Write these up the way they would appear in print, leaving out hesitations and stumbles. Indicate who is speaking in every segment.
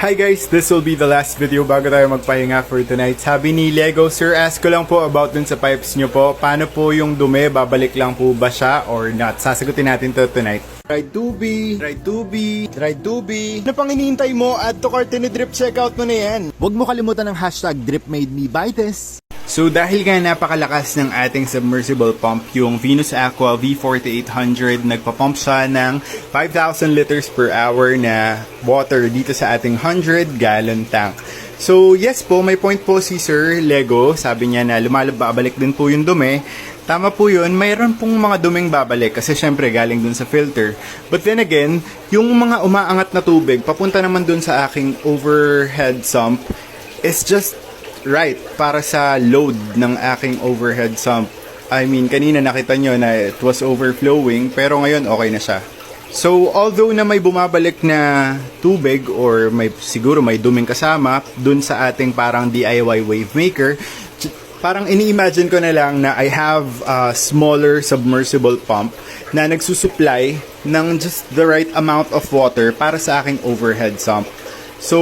Speaker 1: Hi guys, this will be the last video bago tayo magpahinga for tonight. Sabi ni Lego, Sir, ask ko lang po about dun sa pipes nyo po. Paano po yung dumi? Babalik lang po ba siya or not? Sasagutin natin to tonight. Right tubi, right tubi, right tubi. Ano pang hinihintay mo? Add to cart and drip checkout mo na yan.
Speaker 2: Huwag mo kalimutan ng hashtag DripMadeMeBytes.
Speaker 1: So dahil nga napakalakas ng ating submersible pump, yung Venus Aqua V4800, nagpa-pump siya ng 5,000 liters per hour na water dito sa ating 100 gallon tank. So yes po, may point po si Sir Lego. Sabi niya na babalik din po yung dumi. Tama po yun, mayroon pong mga duming babalik kasi syempre galing dun sa filter. But then again, yung mga umaangat na tubig papunta naman dun sa aking overhead sump is just right para sa load ng aking overhead sump. I mean, kanina nakita nyo na it was overflowing pero ngayon okay na siya. So, although na may bumabalik na tubig or siguro may duming kasama dun sa ating parang DIY wave maker, parang ini-imagine ko na lang na I have a smaller submersible pump na nagsusupply ng just the right amount of water para sa aking overhead sump. So,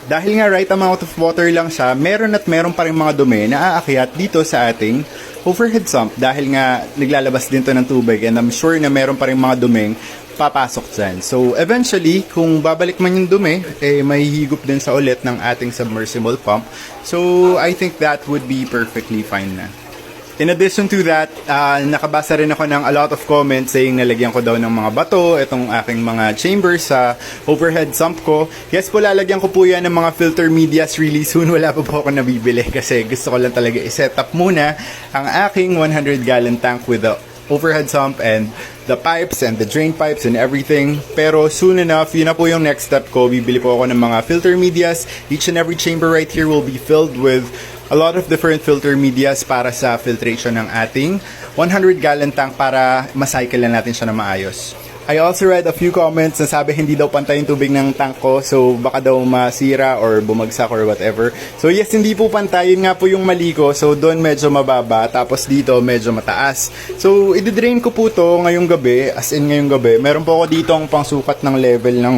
Speaker 1: dahil nga right amount of water lang siya, meron pa rin mga dumi na aakyat dito sa ating overhead sump dahil nga naglalabas din to ng tubig and I'm sure na meron pa rin mga duming papasok dyan. So eventually, kung babalik man yung dumi, may higop din sa ulit ng ating submersible pump. So I think that would be perfectly fine na. In addition to that, nakabasa rin ako ng a lot of comments saying nalagyan ko daw ng mga bato, itong aking mga chambers sa overhead sump ko. Yes po, lalagyan ko po yan ng mga filter medias really soon. Wala pa po ako nabibili kasi gusto ko lang talaga i-set up muna ang aking 100 gallon tank with the overhead sump and the pipes and the drain pipes and everything. Pero soon enough, yun na po yung next step ko. Bibili po ako ng mga filter medias. Each and every chamber right here will be filled with a lot of different filter medias para sa filtration ng ating 100 gallon tank para macycle na natin siya na maayos. I also read a few comments na sabi hindi daw pantay yung tubig ng tank ko, so baka daw masira or bumagsak or whatever. So yes, hindi po pantay, yun nga po yung mali ko. So doon medyo mababa, tapos dito medyo mataas. So i-drain ko po to ngayong gabi, as in ngayong gabi. Meron po ako dito ang pangsukat ng level ng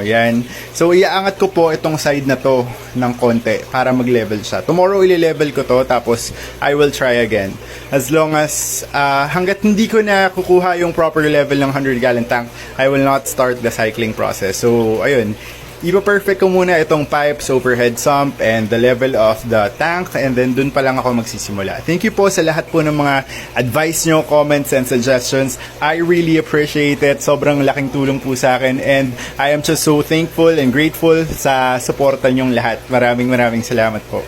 Speaker 1: yan. So iaangat ko po itong side na to ng konti para mag-level siya. Tomorrow i-level ko to, tapos I will try again. As long as hanggat hindi ko na kukuha yung proper level ng 100 gallon tank, I will not start the cycling process. So, ayun. Ipa-perfect ko muna itong pipes, overhead sump, and the level of the tank, and then dun pa lang ako magsisimula. Thank you po sa lahat po ng mga advice nyo, comments, and suggestions. I really appreciate it. Sobrang laking tulong po sa akin, and I am just so thankful and grateful sa suporta nyong lahat. Maraming salamat po.